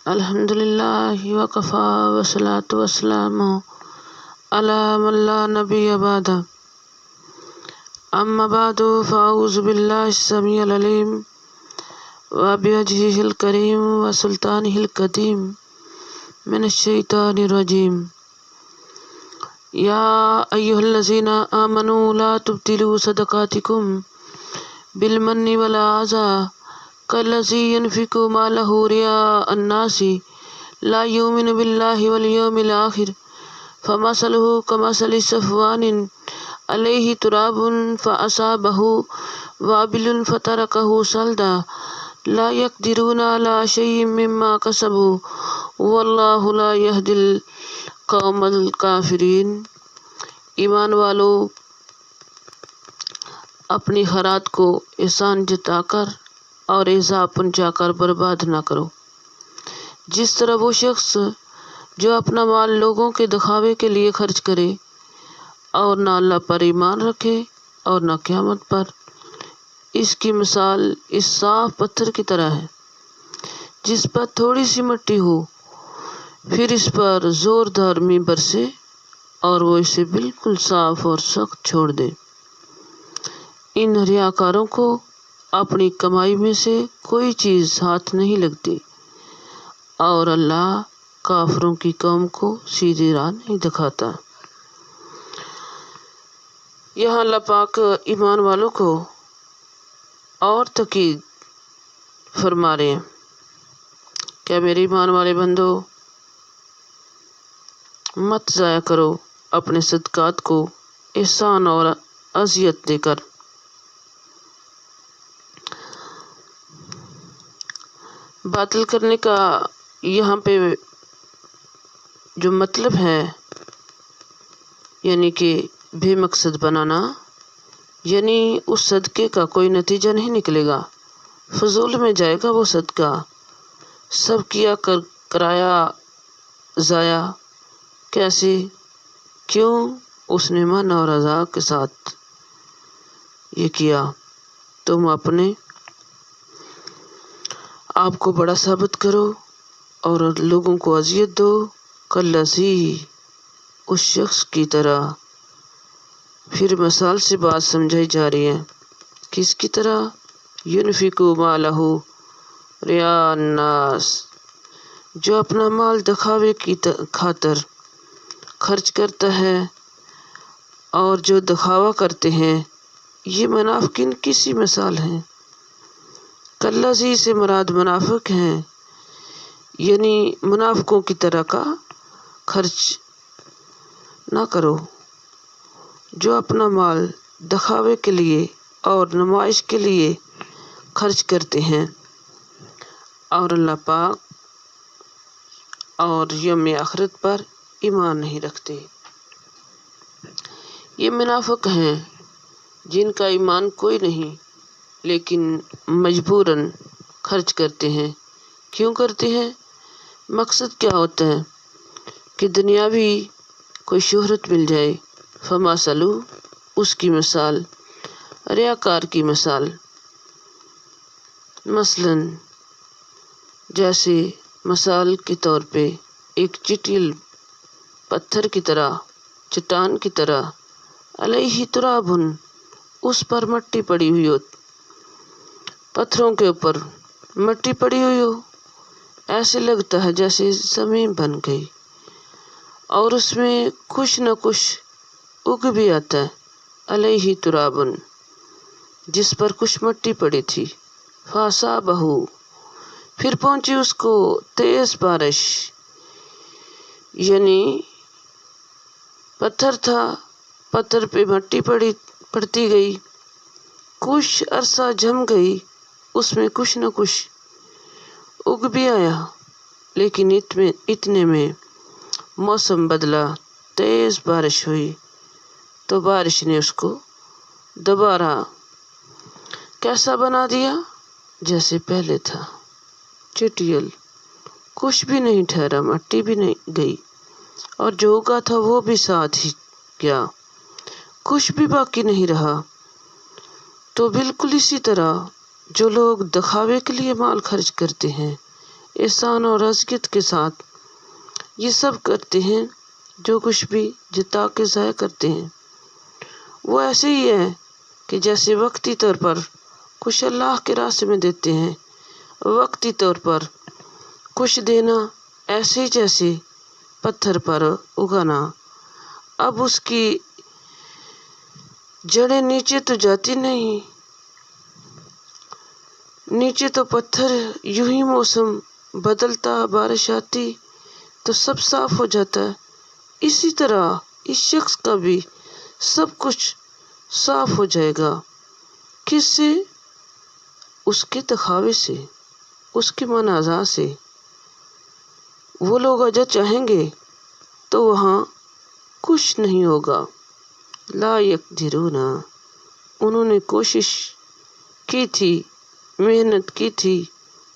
الحمدللہ وکفا والصلاۃ والسلام علی من لا نبی بعد اما بعد فاعوذ باللہ السمیع العلیم وبوجہہ الکریم وسلطانہ القدیم من الشیطان الرجیم یا ایھا الذین آمنوا لا تبطلوا صدقاتکم بالمن والأذى كالذي ينفق ماله رئاء الناس لا يؤمن بالله واليوم الآخر فمثله كمثل صفوان عليه تراب فأصابه وابل فتركه صلدا لا يقدرون على شيء مما كسبوا والله لا يهدي القوم الكافرين۔ ایمان والو، اپنی خیرات کو احسان جتا کر اور ایذا پہنچا کر برباد نہ کرو، جس طرح وہ شخص جو اپنا مال لوگوں کے دکھاوے کے لیے خرچ کرے اور نہ اللہ پر ایمان رکھے اور نہ قیامت پر، اس کی مثال اس صاف پتھر کی طرح ہے جس پر تھوڑی سی مٹی ہو، پھر اس پر زوردار میںھ برسے اور وہ اسے بالکل صاف اور سخت چھوڑ دے۔ ان ریاکاروں کو اپنی کمائی میں سے کوئی چیز ہاتھ نہیں لگتی اور اللہ کافروں کی قوم کو سیدھی راہ نہیں دکھاتا۔ یہاں اللہ پاک ایمان والوں کو اور تاکید فرما رہے ہیں، کیا میرے ایمان والے بندو، مت ضائع کرو اپنے صدقات کو احسان اور اذیت دے کر۔ باطل کرنے کا یہاں پہ جو مطلب ہے یعنی کہ بے مقصد بنانا، یعنی اس صدقے کا کوئی نتیجہ نہیں نکلے گا، فضول میں جائے گا وہ صدقہ، سب کیا کرایا ضائع۔ کیسے؟ کیوں؟ اس نے من اور اعضاء کے ساتھ یہ کیا۔ تم اپنے آپ کو بڑا ثابت کرو اور لوگوں کو اذیت دو، کالذی، اس شخص کی طرح۔ پھر مثال سے بات سمجھائی جا رہی ہے، کس کی طرح؟ ينفق مالہ رئاء الناس، جو اپنا مال دکھاوے کی خاطر خرچ کرتا ہے، اور جو دکھاوا کرتے ہیں یہ منافقین کی سی مثال ہیں۔ کالذی سے مراد منافق ہیں، یعنی منافقوں کی طرح کا خرچ نہ کرو جو اپنا مال دکھاوے کے لیے اور نمائش کے لیے خرچ کرتے ہیں اور اللہ پاک اور یوم آخرت پر ایمان نہیں رکھتے۔ یہ منافق ہیں جن کا ایمان کوئی نہیں لیکن مجبوراً خرچ کرتے ہیں۔ کیوں کرتے ہیں؟ مقصد کیا ہوتا ہے؟ کہ دنیاوی کوئی شہرت مل جائے۔ فمثلہ، اس کی مثال، ریاکار کی مثال، مثلاً جیسے مثال کے طور پہ ایک چٹیل پتھر کی طرح، چٹان کی طرح، علیہ تراب، اس پر مٹی پڑی ہوئی ہو، پتھروں کے اوپر مٹی پڑی ہوئی ہو، ایسے لگتا ہے جیسے زمین بن گئی اور اس میں کچھ نہ کچھ اگ بھی آتا ہے۔ علیہ تراب، جس پر کچھ مٹی پڑی تھی، فاصابہ، پھر پہنچی اس کو تیز بارش، یعنی پتھر تھا، پتھر پہ مٹی پڑتی گئی، کچھ عرصہ جم گئی، اس میں کچھ نہ کچھ اگ بھی آیا، لیکن اتنے میں موسم بدلا، تیز بارش ہوئی تو بارش نے اس کو دوبارہ کیسا بنا دیا؟ جیسے پہلے تھا، چٹیل، کچھ بھی نہیں ٹھہرا، مٹی بھی نہیں گئی، اور جو اگا تھا وہ بھی ساتھ ہی گیا، کچھ بھی باقی نہیں رہا۔ تو بالکل اسی طرح جو لوگ دکھاوے کے لیے مال خرچ کرتے ہیں احسان اور عزت کے ساتھ یہ سب کرتے ہیں، جو کچھ بھی جتا کے ضائع کرتے ہیں وہ ایسے ہی ہے کہ جیسے وقتی طور پر کچھ اللہ کے راستے میں دیتے ہیں، وقتی طور پر کچھ دینا ایسے جیسے پتھر پر اگانا۔ اب اس کی جڑیں نیچے تو جاتی نہیں، نیچے تو پتھر، یوں ہی موسم بدلتا، بارش آتی تو سب صاف ہو جاتا ہے۔ اسی طرح اس شخص کا بھی سب کچھ صاف ہو جائے گا۔ کس سے؟ اس کے دکھاوے سے، اس کے منازع سے۔ وہ لوگ اجر چاہیں گے تو وہاں کچھ نہیں ہوگا۔ لا یقدرون، انہوں نے کوشش کی تھی، محنت کی تھی،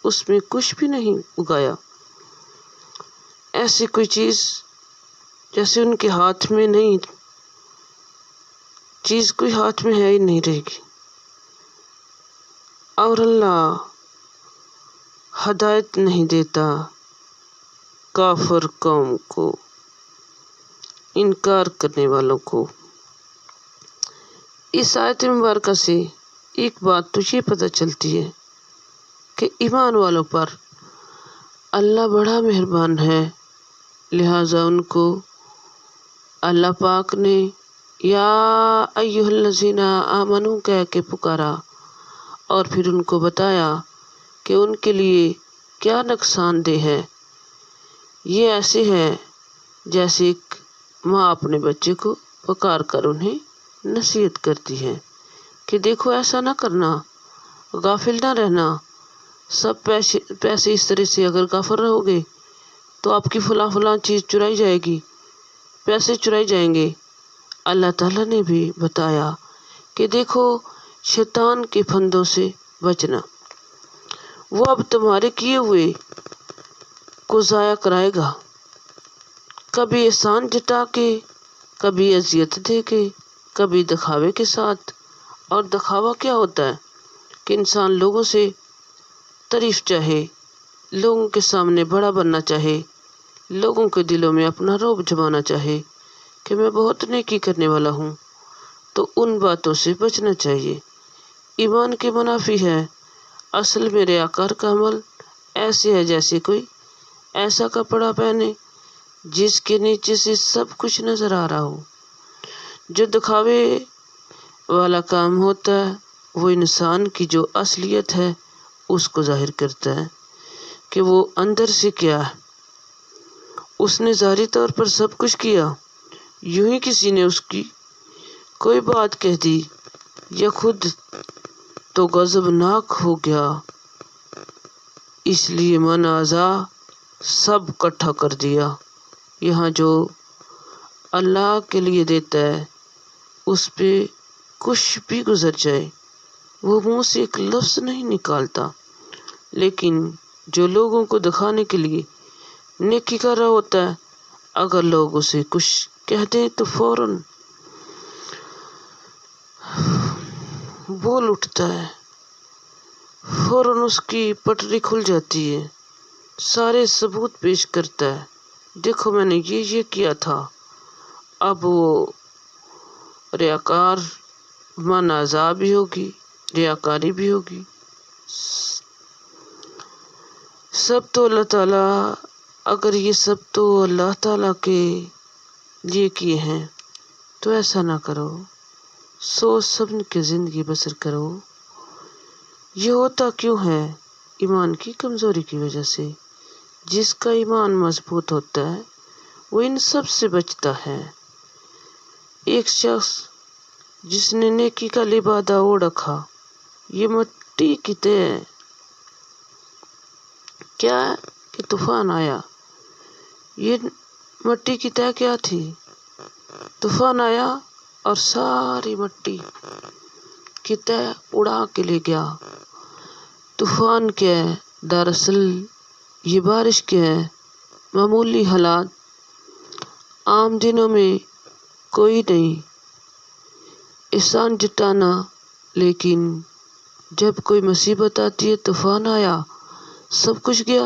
اس میں کچھ بھی نہیں اگایا۔ ایسی کوئی چیز جیسے ان کے ہاتھ میں نہیں، چیز کوئی ہاتھ میں ہے ہی نہیں رہے گی۔ اور اللہ ہدایت نہیں دیتا کافر قوم کو، انکار کرنے والوں کو۔ اس آیت مبارکہ سے ایک بات تو یہ پتہ چلتی ہے کہ ایمان والوں پر اللہ بڑا مہربان ہے، لہٰذا ان کو اللہ پاک نے یا ایھا الذین آمنو کہہ کے پکارا، اور پھر ان کو بتایا کہ ان کے لیے کیا نقصان دہ ہے۔ یہ ایسے ہے جیسے ایک ماں اپنے بچے کو پکار کر انہیں نصیحت کرتی ہے کہ دیکھو ایسا نہ کرنا، غافل نہ رہنا، سب پیسے اس طرح سے اگر غافل رہو گے تو آپ کی فلاں فلاں چیز چرائی جائے گی، پیسے چرائے جائیں گے۔ اللہ تعالیٰ نے بھی بتایا کہ دیکھو شیطان کے پھندوں سے بچنا، وہ اب تمہارے کیے ہوئے کو ضائع کرائے گا، کبھی احسان جتا کے، کبھی اذیت دے کے، کبھی دکھاوے کے ساتھ۔ اور دکھاوا کیا ہوتا ہے کہ انسان لوگوں سے تعریف چاہے، لوگوں کے سامنے بڑا بننا چاہے، لوگوں کے دلوں میں اپنا رعب جمانا چاہے کہ میں بہت نیکی کرنے والا ہوں۔ تو ان باتوں سے بچنا چاہیے، ایمان کے منافی ہے۔ اصل میں ریاکار کا عمل ایسے ہے جیسے کوئی ایسا کپڑا پہنے جس کے نیچے سے سب کچھ نظر آ رہا ہو۔ جو دکھاوے والا کام ہوتا ہے وہ انسان کی جو اصلیت ہے اس کو ظاہر کرتا ہے کہ وہ اندر سے کیا ہے۔ اس نے ظاہری طور پر سب کچھ کیا، یوں ہی کسی نے اس کی کوئی بات کہہ دی یا خود تو غضبناک ہو گیا، اس لیے منازع سب اکٹھا کر دیا۔ یہاں جو اللہ کے لیے دیتا ہے اس پہ کچھ بھی گزر جائے وہ منہ سے ایک لفظ نہیں نکالتا، لیکن جو لوگوں کو دکھانے کے لیے نیکی کر رہا ہوتا ہے، اگر لوگ اسے کچھ کہہ دیں تو فوراً بول اٹھتا ہے، فوراً اس کی پٹری کھل جاتی ہے، سارے ثبوت پیش کرتا ہے، دیکھو میں نے یہ کیا تھا۔ اب وہ ریاکار منازع بھی ہوگی، ریاکاری بھی ہوگی۔ سب تو اللہ تعالیٰ، اگر یہ سب تو اللہ تعالیٰ کے لیے کیے ہیں تو ایسا نہ کرو، سوچ سمجھ کے زندگی بسر کرو۔ یہ ہوتا کیوں ہے؟ ایمان کی کمزوری کی وجہ سے۔ جس کا ایمان مضبوط ہوتا ہے وہ ان سب سے بچتا ہے۔ ایک شخص جس نے نیکی کا لبادہ اوڑھ رکھا، یہ مٹی کی تہ کیا ہے کہ طوفان آیا، یہ مٹی کی تہ کیا تھی؟ طوفان آیا اور ساری مٹی کی تہ اڑا کے لے گیا۔ طوفان کیا ہے؟ دراصل یہ بارش کیا ہے؟ معمولی حالات، عام دنوں میں کوئی نہیں احسان جتانا، لیکن جب کوئی مصیبت آتی ہے، طوفان آیا، سب کچھ گیا،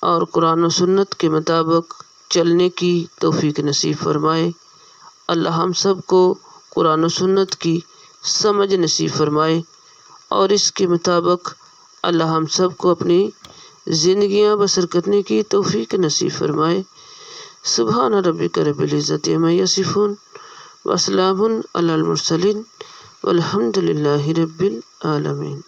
اور قرآن و سنت کے مطابق چلنے کی توفیق نصیب فرمائے۔ اللہ ہم سب کو قرآن و سنت کی سمجھ نصیب فرمائے اور اس کے مطابق اللہ ہم سب کو اپنی زندگیاں بسر کرنے کی توفیق نصیب فرمائے۔ سبحان ربک رب العزت عما یصفون وسلام علی المرسلین والحمد للہ رب العالمین۔